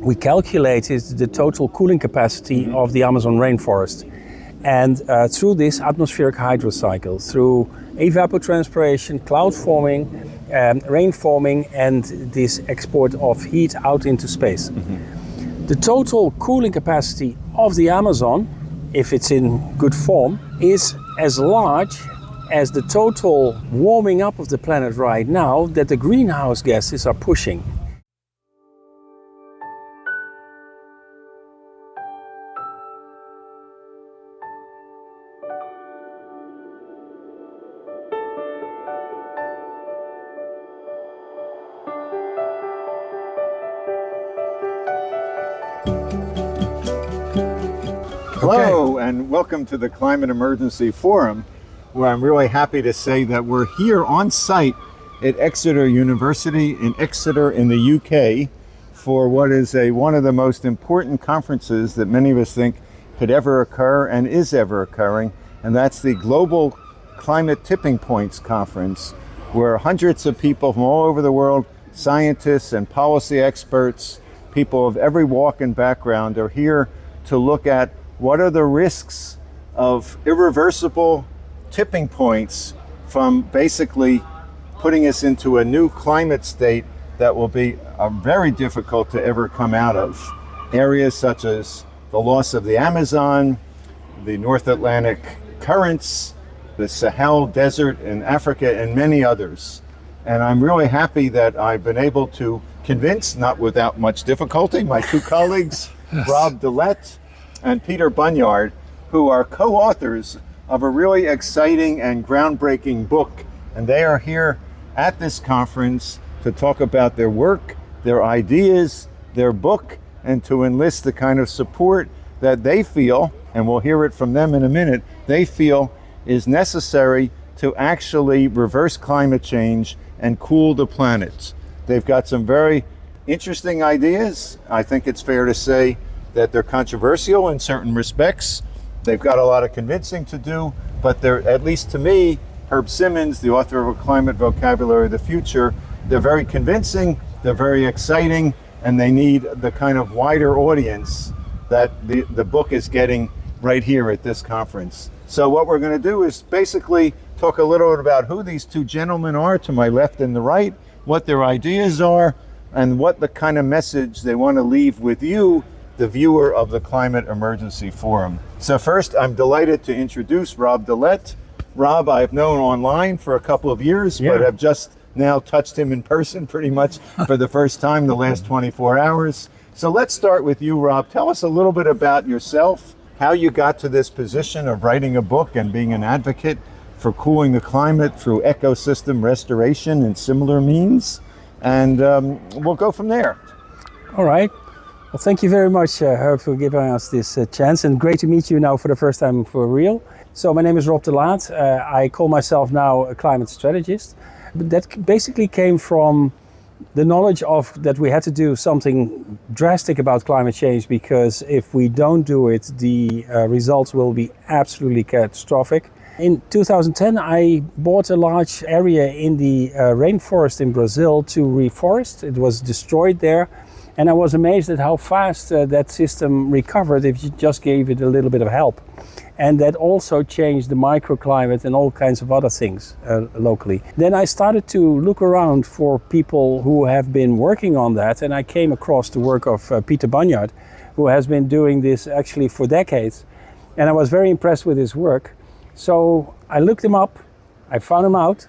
we calculated the total cooling capacity of the Amazon rainforest. And through this atmospheric hydrocycle, through evapotranspiration, cloud forming, rain forming, and this export of heat out into space. The total cooling capacity of the Amazon, if it's in good form, is as large as the total warming up of the planet right now that the greenhouse gases are pushing. Hello, and welcome to the Climate Emergency Forum, where I'm really happy to say that we're here on site at Exeter University in Exeter in the UK for what is one of the most important conferences that many of us think could ever occur and is ever occurring, and that's the Global Climate Tipping Points Conference, where hundreds of people from all over the world, scientists and policy experts, people of every walk and background are here to look at what are the risks of irreversible tipping points from basically putting us into a new climate state that will be very difficult to ever come out of. Areas such as the loss of the Amazon, the North Atlantic currents, the Sahel Desert in Africa, and many others. And I'm really happy that I've been able to convince, not without much difficulty, my two colleagues, Rob Laet and Peter Bunyard, who are co-authors of a really exciting and groundbreaking book. And they are here at this conference to talk about their work, their ideas, their book, and to enlist the kind of support that they feel, and we'll hear it from them in a minute, they feel is necessary to actually reverse climate change and cool the planet. They've got some very interesting ideas. I think it's fair to say that they're controversial in certain respects. They've got a lot of convincing to do, but they're, at least to me, Herb Simmons, the author of A Climate Vocabulary of the Future, they're very convincing, they're very exciting, and they need the kind of wider audience that the book is getting right here at this conference. So what we're going to do is basically talk a little bit about who these two gentlemen are to my left and the right, what their ideas are, and what the kind of message they want to leave with you, the viewer of the Climate Emergency Forum. So first, I'm delighted to introduce Rob Laet. Rob, I've known online for a couple of years, but have just now touched him in person pretty much for the first time the last 24 hours. So let's start with you, Rob. Tell us a little bit about yourself, how you got to this position of writing a book and being an advocate for cooling the climate through ecosystem restoration and similar means. And we'll go from there. All right. Well, thank you very much, Herb, for giving us this chance, and great to meet you now for the first time for real. So my name is Rob Laet. I call myself now a climate strategist. But that basically came from the knowledge of that we had to do something drastic about climate change, because if we don't do it, the results will be absolutely catastrophic. In 2010, I bought a large area in the rainforest in Brazil to reforest. It was destroyed there. And I was amazed at how fast that system recovered if you just gave it a little bit of help. And that also changed the microclimate and all kinds of other things locally. Then I started to look around for people who have been working on that, and I came across the work of Peter Bunyard, who has been doing this actually for decades. And I was very impressed with his work. So I looked him up, I found him out,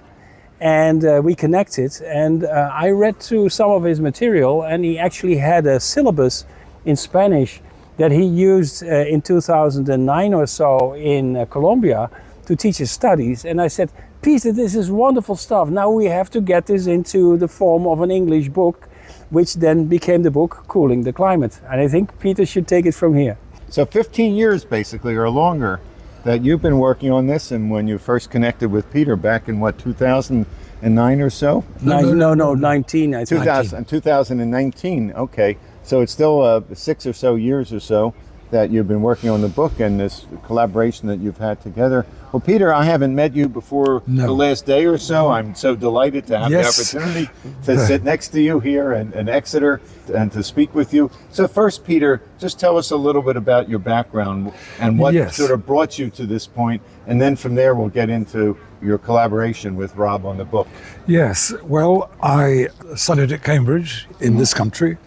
and we connected, and I read through some of his material, and he actually had a syllabus in Spanish that he used in 2009 or so in Colombia to teach his studies. And I said, Peter, this is wonderful stuff. Now we have to get this into the form of an English book, which then became the book Cooling the Climate. And I think Peter should take it from here. So 15 years basically, or longer, that you've been working on this, and when you first connected with Peter back in what, 2009 or so? No, 19. I think. 2019, okay. So it's still 6 or so years or so. that you've been working on the book and this collaboration that you've had together. Well, Peter, I haven't met you before the last day or so. I'm so delighted to have the opportunity to sit next to you here in Exeter and to speak with you. So first, Peter, just tell us a little bit about your background and what sort of brought you to this point, and then from there we'll get into your collaboration with Rob on the book. Yes, well, I studied at Cambridge in this country,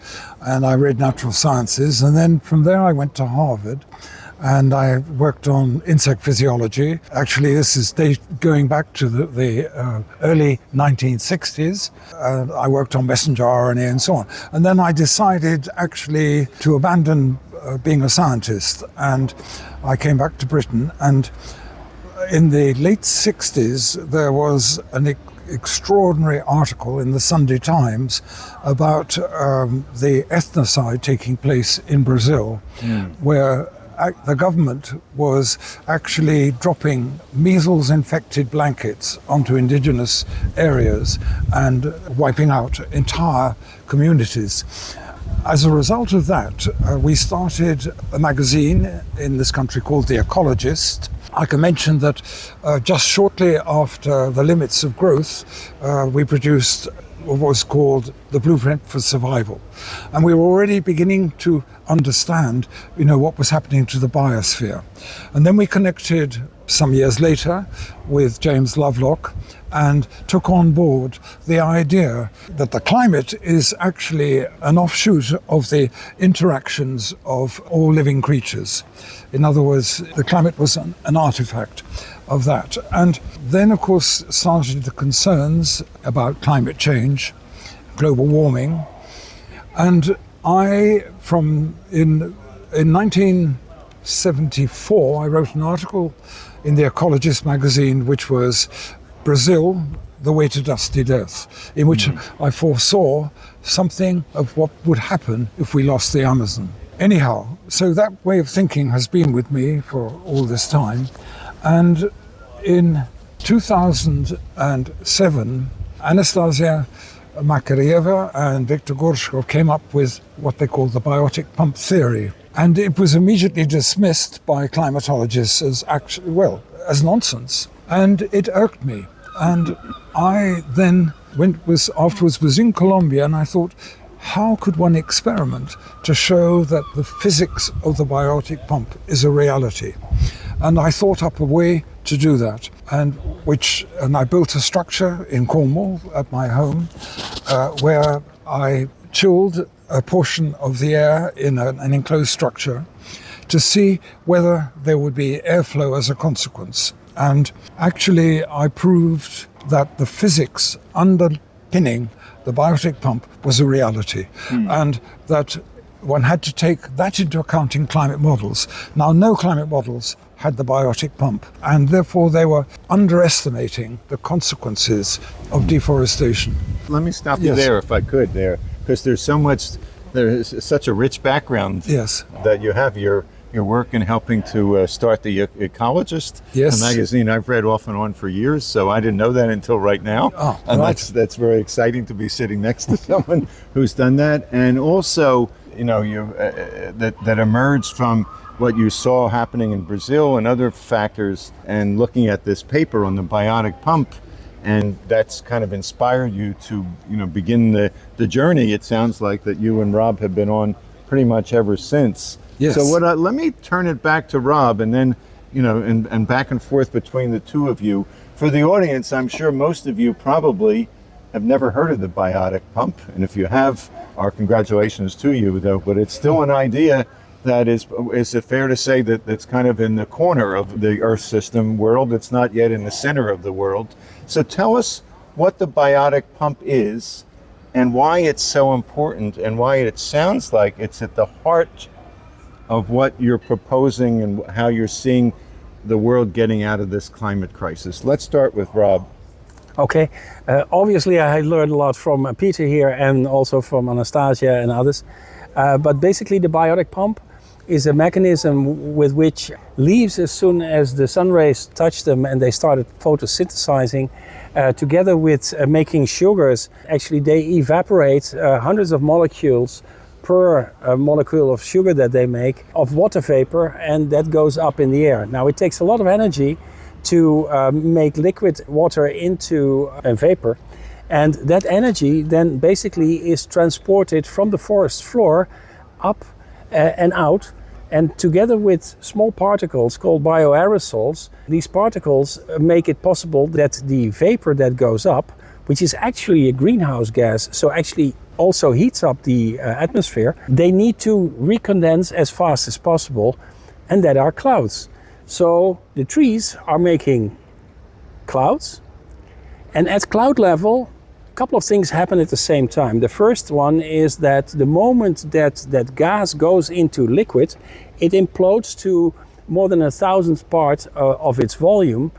and I read natural sciences, and then from there I went to Harvard, and I worked on insect physiology. Actually, this is going back to the early 1960s. I worked on messenger RNA and so on. And then I decided actually to abandon being a scientist, and I came back to Britain. And in the late 60s, there was an extraordinary article in the Sunday Times about the ethnocide taking place in Brazil, where the government was actually dropping measles-infected blankets onto indigenous areas and wiping out entire communities. As a result of that, we started a magazine in this country called The Ecologist. I can mention that just shortly after The Limits of Growth, we produced what was called The Blueprint for Survival. And we were already beginning to understand, what was happening to the biosphere. And then we connected some years later with James Lovelock and took on board the idea that the climate is actually an offshoot of the interactions of all living creatures. In other words, the climate was an artifact of that. And then, of course, started the concerns about climate change, global warming. And in 1974, I wrote an article in The Ecologist magazine, which was Brazil, the Way to Dusty Death, in which I foresaw something of what would happen if we lost the Amazon. Anyhow, so that way of thinking has been with me for all this time. And in 2007, Anastasia Makarieva and Viktor Gorshkov came up with what they call the biotic pump theory. And it was immediately dismissed by climatologists as nonsense. And it irked me. And I then afterwards was in Colombia, and I thought, how could one experiment to show that the physics of the biotic pump is a reality? And I thought up a way to do that, and I built a structure in Cornwall at my home, where I chilled a portion of the air in an enclosed structure to see whether there would be airflow as a consequence. And actually, I proved that the physics underpinning the biotic pump was a reality, and that one had to take that into account in climate models. Now, no climate models had the biotic pump, and therefore they were underestimating the consequences of deforestation. Let me stop you there, if I could, because there's such a rich background that you have. Your work in helping to start the Ecologist, a magazine I've read off and on for years, so I didn't know that until right now. That's very exciting to be sitting next to someone who's done that. And also, that emerged from what you saw happening in Brazil and other factors, and looking at this paper on the biotic pump, and that's kind of inspired you to begin the journey. It sounds like that you and Rob have been on pretty much ever since. Yes. So let me turn it back to Rob, and then and back and forth between the two of you. For the audience, I'm sure most of you probably have never heard of the biotic pump, and if you have, our congratulations to you, though. But it's still an idea that is it fair to say that that's kind of in the corner of the Earth system world? It's not yet in the center of the world. So tell us what the biotic pump is, and why it's so important, and why it sounds like it's at the heart of what you're proposing and how you're seeing the world getting out of this climate crisis. Let's start with Rob. Okay, obviously I learned a lot from Peter here and also from Anastasia and others. But basically the biotic pump is a mechanism with which leaves, as soon as the sun rays touch them and they started photosynthesizing, together with making sugars, actually they evaporate hundreds of molecules per molecule of sugar that they make of water vapor, and that goes up in the air. Now it takes a lot of energy to make liquid water into a vapor, and that energy then basically is transported from the forest floor up and out, and together with small particles called bioaerosols, these particles make it possible that the vapor that goes up, which is actually a greenhouse gas, so actually also heats up the atmosphere, they need to recondense as fast as possible, and that are clouds. So the trees are making clouds, and at cloud level, a couple of things happen at the same time. The first one is that the moment that gas goes into liquid, it implodes to more than 1,000th part of its volume,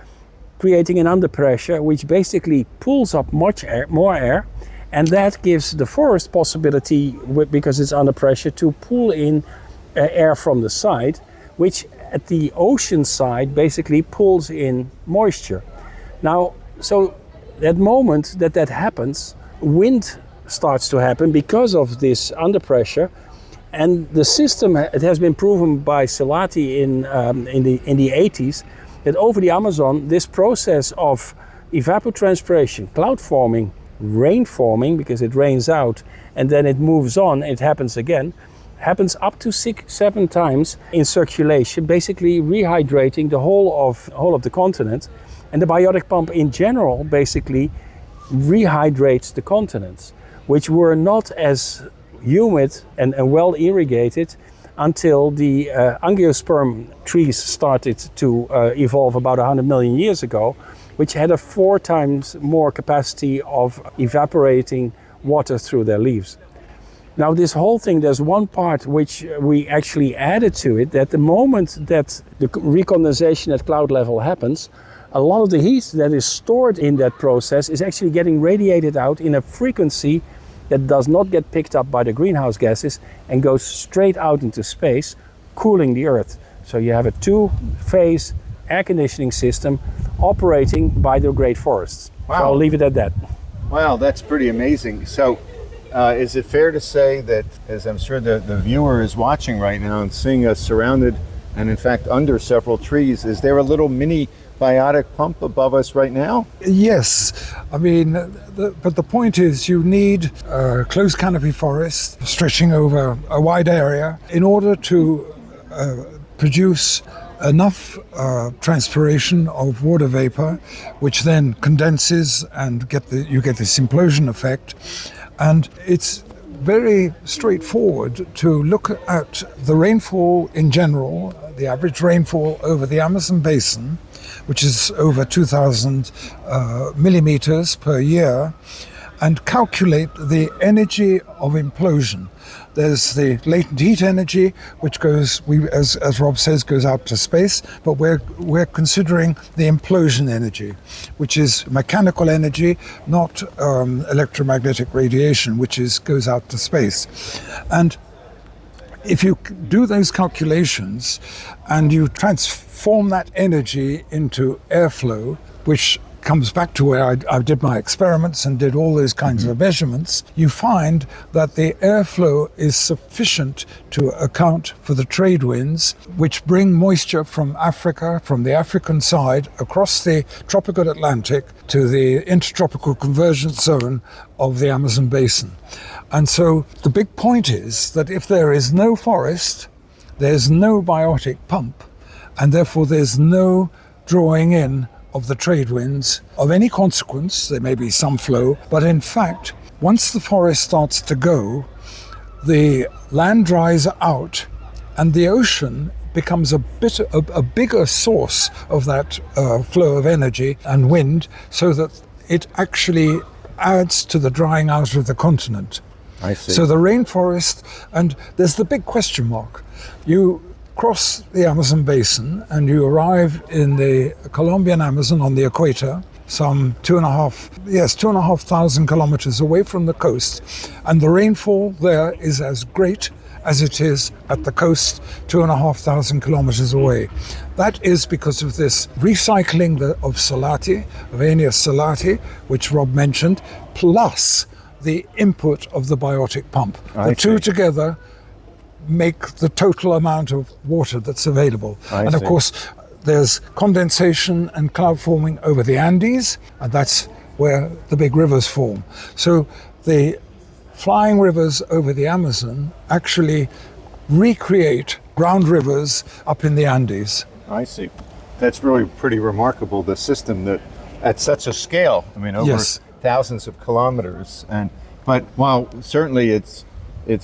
creating an underpressure, which basically pulls up more air, and that gives the forest possibility, because it's under pressure, to pull in air from the side, which at the ocean side basically pulls in moisture. Now, so that moment that happens, wind starts to happen because of this underpressure, and the system, it has been proven by Selati in the 80s, that over the Amazon, this process of evapotranspiration, cloud forming, rain forming, because it rains out and then it moves on, it happens again, happens up to 6-7 times in circulation, basically rehydrating the whole of the continent. And the biotic pump in general basically rehydrates the continents, which were not as humid and well irrigated until the angiosperm trees started to evolve about 100 million years ago, which had a 4 times more capacity of evaporating water through their leaves. Now this whole thing, there's one part which we actually added to it, that the moment that the recondensation at cloud level happens, a lot of the heat that is stored in that process is actually getting radiated out in a frequency that does not get picked up by the greenhouse gases and goes straight out into space, cooling the Earth. So you have a 2-phase air conditioning system operating by the great forests. Wow. So I'll leave it at that. Wow, that's pretty amazing. So is it fair to say that, as I'm sure the viewer is watching right now and seeing us surrounded and in fact under several trees, is there a little mini biotic pump above us right now? Yes, I mean, but the point is you need a closed canopy forest stretching over a wide area in order to produce enough transpiration of water vapor, which then condenses and you get this implosion effect. And it's very straightforward to look at the rainfall in general, the average rainfall over the Amazon basin, which is over 2,000 millimeters per year, and calculate the energy of implosion. There's the latent heat energy, which goes, as Rob says, goes out to space, but we're considering the implosion energy, which is mechanical energy, not electromagnetic radiation, which goes out to space. And if you do those calculations and you transform that energy into airflow, which comes back to where I did my experiments and did all those kinds of measurements, you find that the airflow is sufficient to account for the trade winds, which bring moisture from Africa, from the African side, across the tropical Atlantic to the intertropical convergence zone of the Amazon basin. And so the big point is that if there is no forest, there's no biotic pump, and therefore there's no drawing in of the trade winds of any consequence. There may be some flow, but in fact, once the forest starts to go, the land dries out and the ocean becomes a bigger source of that flow of energy and wind, so that it actually adds to the drying out of the continent. I see. So the rainforest, and there's the big question mark. You cross the Amazon basin and you arrive in the Colombian Amazon on the equator, some 2,500 kilometers away from the coast, and the rainfall there is as great as it is at the coast 2,500 kilometers away. That is because of this recycling of Selati, of Aeneas Selati, which Rob mentioned, plus the input of the biotic pump. I The two see. together make the total amount of water that's available. I And of see. course, there's condensation and cloud forming over the Andes, and that's where the big rivers form. So the flying rivers over the Amazon actually recreate ground rivers up in the Andes. I see. That's really pretty remarkable, the system that at such a scale, I mean, over Yes. thousands of kilometers. But while certainly it's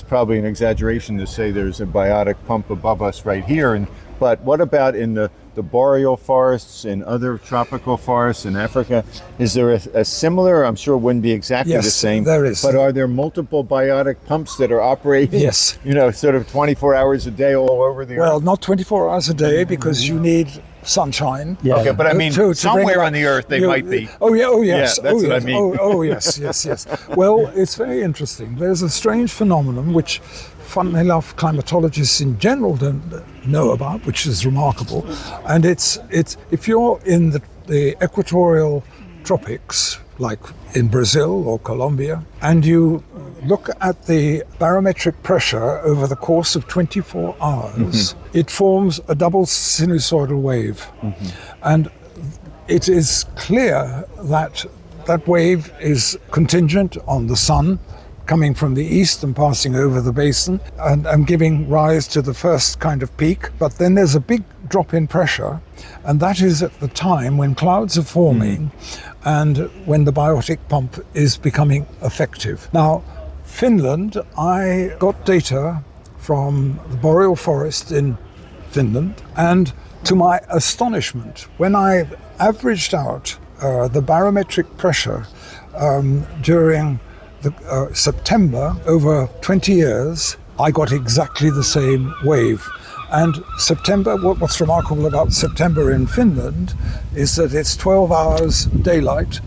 probably an exaggeration to say there's a biotic pump above us right here, but what about in the boreal forests and other tropical forests in Africa? Is there a similar, I'm sure it wouldn't be exactly the Yes, same, there is. but are there multiple biotic pumps that are operating, Yes. sort of 24 hours a day all over the Well, earth? not 24 hours a day, because you need sunshine. Yeah. Okay, but I mean, To bring somewhere about- on the earth they you- might be. Oh yeah, oh yes. Yeah, that's oh, what I yes. mean. Oh yes, yes. Well, it's very interesting. There's a strange phenomenon which, funnily enough, climatologists in general don't know about, which is remarkable. And it's if you're in the equatorial tropics, like in Brazil or Colombia, and you look at the barometric pressure over the course of 24 hours, it forms a double sinusoidal wave. And it is clear that that wave is contingent on the sun coming from the east and passing over the basin and giving rise to the first kind of peak. But then there's a big drop in pressure, and that is at the time when clouds are forming and when the biotic pump is becoming effective. Now, Finland, I got data from the boreal forest in Finland, and to my astonishment, when I averaged out the barometric pressure during September over 20 years, I got exactly the same wave. And September, what's remarkable about September in Finland is that it's 12 hours daylight,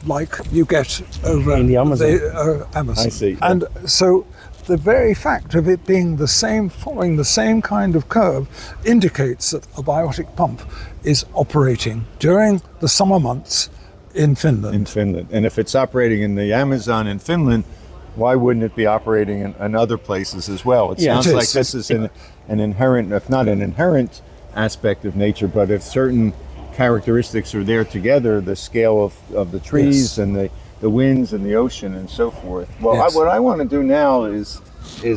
like you get over In the Amazon. Amazon. I see. And so the very fact of it being the same, following the same kind of curve, indicates that a biotic pump is operating during the summer months in Finland. In Finland. And if it's operating in the Amazon in Finland, why wouldn't it be operating in other places as well? It Yeah, sounds it like is. this is an inherent, if not an inherent aspect of nature, but if certain characteristics are there together, the scale of the trees Yes. and the winds and the ocean and so forth. Well, Yes. what I want to do now is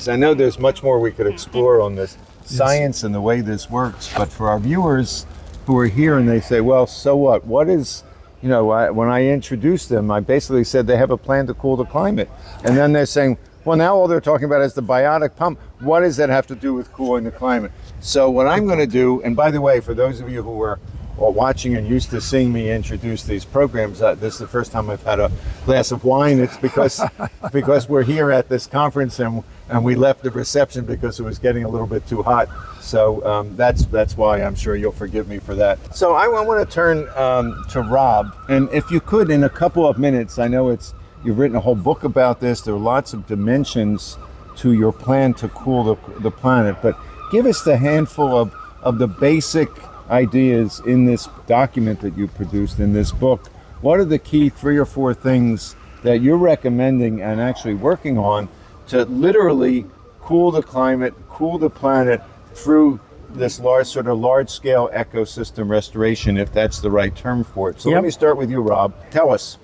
I know there's much more we could explore on this science and the way this works, but for our viewers who are here and they say, well, so what? What is, when I introduced them, I basically said they have a plan to cool the climate. And then they're saying, well, now all they're talking about is the biotic pump. What does that have to do with cooling the climate? So what I'm going to do, and by the way, for those of you who are watching and used to seeing me introduce these programs, this is the first time I've had a glass of wine. It's because we're here at this conference and we left the reception because it was getting a little bit too hot. So that's why. I'm sure you'll forgive me for that. So I want to turn to Rob, and if you could, in a couple of minutes, I know you've written a whole book about this. There are lots of dimensions to your plan to cool the planet, but give us the handful of the basic ideas in this document that you produced in this book. What are the key 3 or 4 things that you're recommending and actually working on to literally cool the climate, cool the planet through this large-scale ecosystem restoration, if that's the right term for it? So Yep. let me start with you, Rob. Tell us.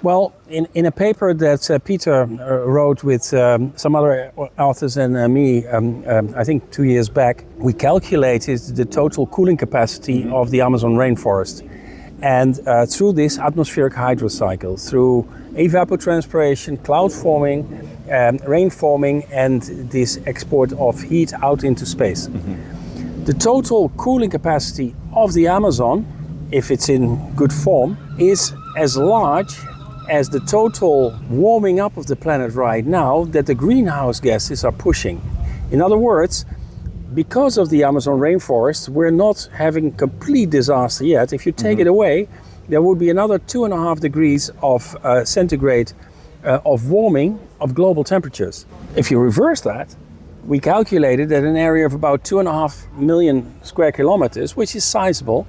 Well, in a paper that Peter wrote with some other authors and me, I think 2 years back, we calculated the total cooling capacity of the Amazon rainforest. And through this atmospheric hydrocycle, through evapotranspiration, cloud forming, rain forming, and this export of heat out into space. The total cooling capacity of the Amazon, if it's in good form, is as large as the total warming up of the planet right now that the greenhouse gases are pushing. In other words, because of the Amazon rainforest, we're not having complete disaster yet. If you take it away, there would be another 2.5 degrees of centigrade of warming of global temperatures. If you reverse that, we calculated that an area of about 2.5 million square kilometers, which is sizable,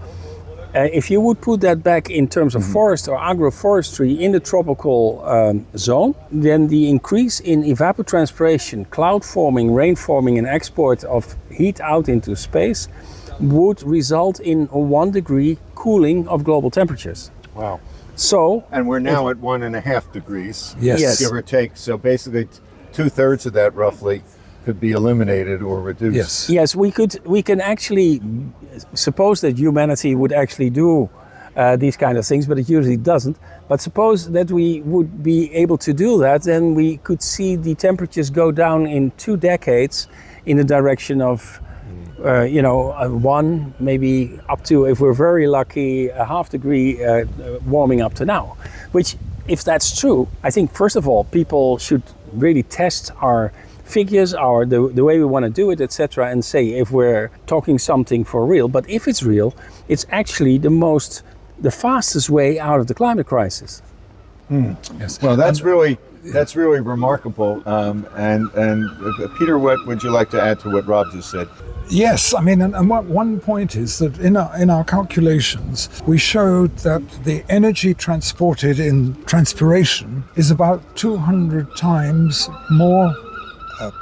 If you would put that back in terms of forest or agroforestry in the tropical zone, then the increase in evapotranspiration, cloud forming, rain forming, and export of heat out into space would result in a 1 degree cooling of global temperatures. Wow. So, And we're now at 1.5 degrees, Yes. give or take. So basically 2/3 of that roughly could be eliminated or reduced. Yes. yes, we can actually suppose that humanity would actually do these kind of things, but it usually doesn't. But suppose that we would be able to do that, then we could see the temperatures go down in 2 decades in the direction of, one, maybe up to, if we're very lucky, a 0.5 degree warming up to now. Which, if that's true, I think first of all, people should really test our figures, the way we want to do it, etc., and say if we're talking something for real. But if it's real, it's actually the fastest way out of the climate crisis. Yes. Well, that's really remarkable. And Peter, what would you like to add to what Rob just said? Yes, I mean, and one point is that in our calculations, we showed that the energy transported in transpiration is about 200 times more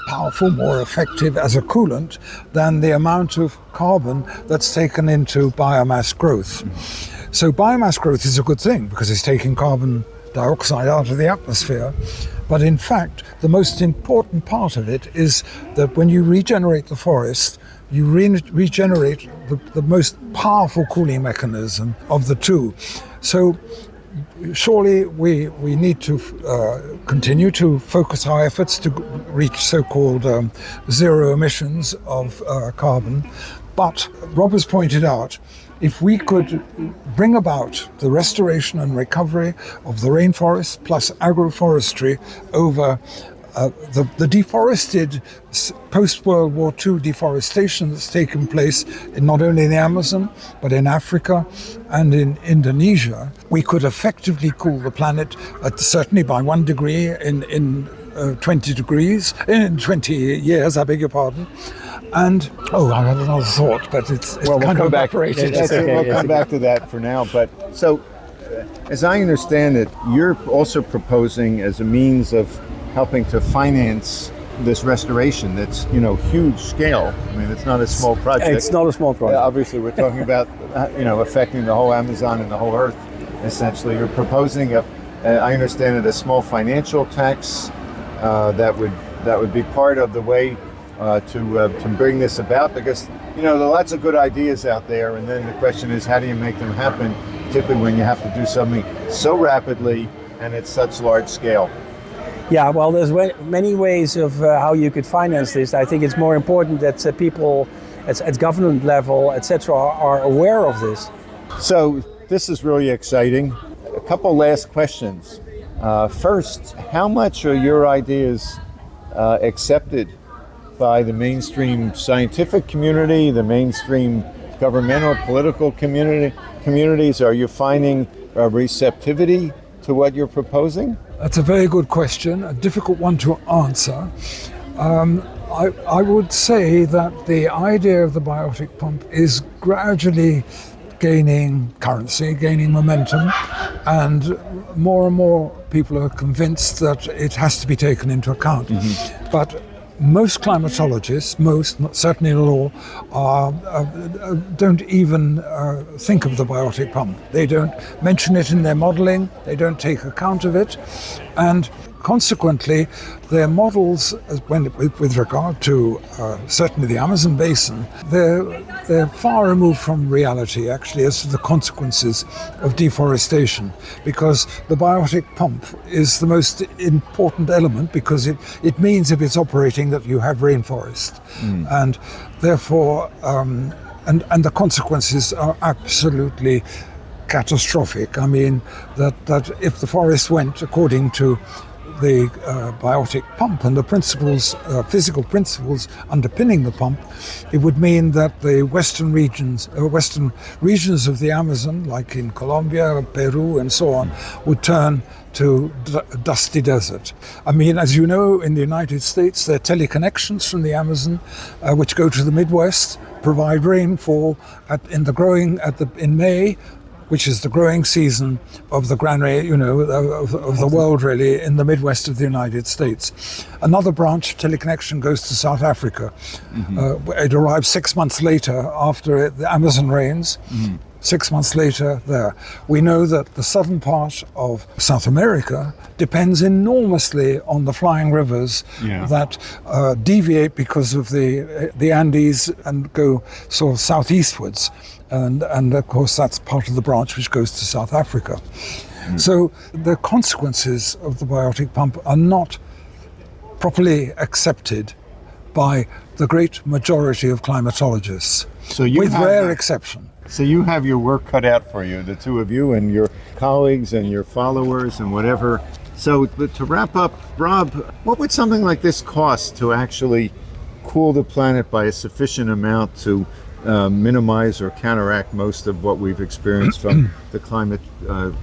powerful, more effective as a coolant than the amount of carbon that's taken into biomass growth. So biomass growth is a good thing because it's taking carbon dioxide out of the atmosphere. But in fact, the most important part of it is that when you regenerate the forest, you regenerate the most powerful cooling mechanism of the two. So surely we need to continue to focus our efforts to reach so-called zero emissions of carbon. But Rob has pointed out, if we could bring about the restoration and recovery of the rainforest plus agroforestry over the deforested post-World War II deforestation that's taken place in not only the Amazon, but in Africa and in Indonesia, we could effectively cool the planet, certainly by 1 degree in 20 degrees, in 20 years, I beg your pardon. And, I had another thought, but it's Well, kind of evaporated. We'll come back to that for now. But so, as I understand it, you're also proposing as a means of helping to finance this restoration that's, huge scale. I mean, it's not a small project. It's not a small project. Obviously, we're talking about, affecting the whole Amazon and the whole Earth, essentially. You're proposing, I understand it, a small financial tax that would be part of the way to bring this about, because there are lots of good ideas out there, and then the question is, how do you make them happen, particularly when you have to do something so rapidly and at such large scale? Yeah, well, there's many ways of how you could finance this. I think it's more important that people at government level, etc., are aware of this. So this is really exciting. A couple last questions. First, how much are your ideas accepted by the mainstream scientific community, the mainstream governmental, political communities? Are you finding receptivity to what you're proposing? That's a very good question, a difficult one to answer. I would say that the idea of the biotic pump is gradually gaining currency, gaining momentum, and more people are convinced that it has to be taken into account. But most climatologists, certainly not all, don't even think of the biotic pump. They don't mention it in their modeling, they don't take account of it, and consequently their models with regard to certainly the Amazon basin, they're far removed from reality actually as to the consequences of deforestation, because the biotic pump is the most important element, because it means if it's operating that you have rainforest, and therefore and the consequences are absolutely catastrophic. I mean that if the forest went according to the biotic pump and the principles, physical principles underpinning the pump, it would mean that the western regions of the Amazon, like in Colombia, Peru, and so on, would turn to dusty desert. I mean, as you know, in the United States, there are teleconnections from the Amazon, which go to the Midwest, provide rainfall in May, which is the growing season of the of the world, really, in the Midwest of the United States. Another branch of teleconnection goes to South Africa. It arrives 6 months later after the Amazon rains. 6 months later there. We know that the southern part of South America depends enormously on the flying rivers that deviate because of the Andes and go sort of southeastwards. And of course that's part of the branch which goes to South Africa. So the consequences of the biotic pump are not properly accepted by the great majority of climatologists, with rare exception. So you have your work cut out for you, the two of you and your colleagues and your followers and whatever. So to wrap up, Rob, what would something like this cost to actually cool the planet by a sufficient amount to minimize or counteract most of what we've experienced from the climate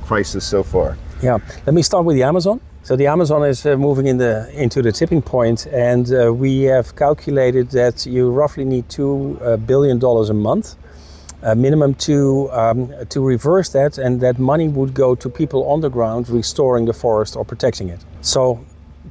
crisis so far? Yeah, let me start with the Amazon. So the Amazon is moving into the tipping point, and we have calculated that you roughly need $2 billion a month minimum to reverse that, and that money would go to people on the ground restoring the forest or protecting it. So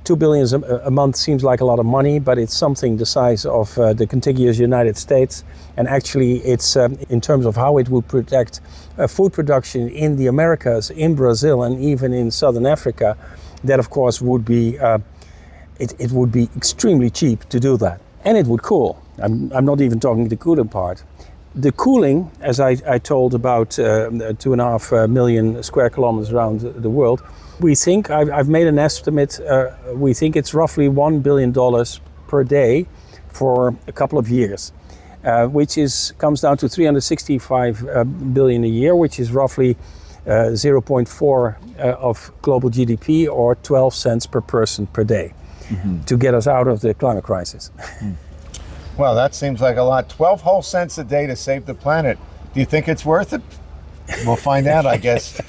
$2 billion a month seems like a lot of money, but it's something the size of the contiguous United States, and actually it's in terms of how it would protect food production in the Americas, in Brazil, and even in Southern Africa. That of course would be it would be extremely cheap to do that, and it would cool. I'm not even talking the cooling part. The cooling, as I told, about 2.5 million square kilometers around the world. We think, I've made an estimate, we think it's roughly $1 billion per day for a couple of years, which comes down to 365 billion a year, which is roughly 0.4 of global GDP, or 12 cents per person per day, to get us out of the climate crisis. Well, that seems like a lot. 12 whole cents a day to save the planet. Do you think it's worth it? We'll find out, I guess.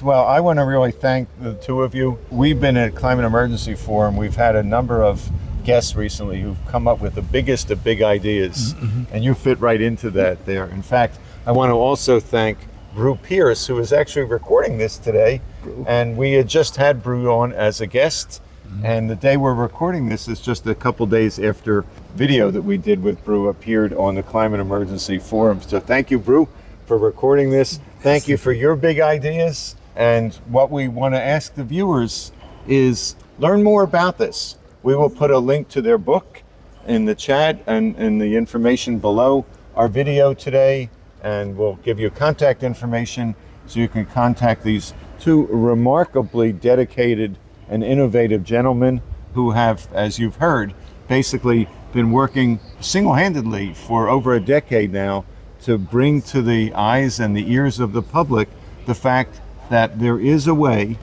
Well, I want to really thank the two of you. We've been at Climate Emergency Forum. We've had a number of guests recently who've come up with the biggest of big ideas, and you fit right into that there. In fact, I want to also thank Brew Pierce, who is actually recording this today. And we had just had Brew on as a guest. And the day we're recording this is just a couple days after video that we did with Brew appeared on the Climate Emergency Forum. So thank you, Brew, for recording this. Thank you for your big ideas. And what we want to ask the viewers is learn more about this. We will put a link to their book in the chat and in the information below our video today. And we'll give you contact information so you can contact these two remarkably dedicated and innovative gentlemen who have, as you've heard, basically been working single-handedly for over a decade now to bring to the eyes and the ears of the public the fact that there is a way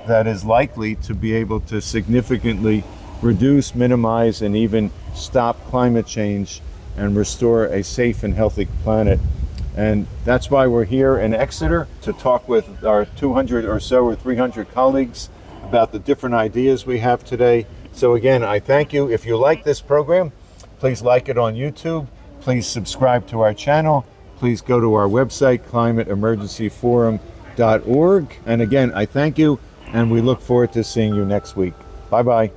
that is likely to be able to significantly reduce, minimize, and even stop climate change and restore a safe and healthy planet. And that's why we're here in Exeter to talk with our 200 or so or 300 colleagues about the different ideas we have today. So again, I thank you. If you like this program, please like it on YouTube. Please subscribe to our channel. Please go to our website, climateemergencyforum.org. And again, I thank you, and we look forward to seeing you next week. Bye-bye.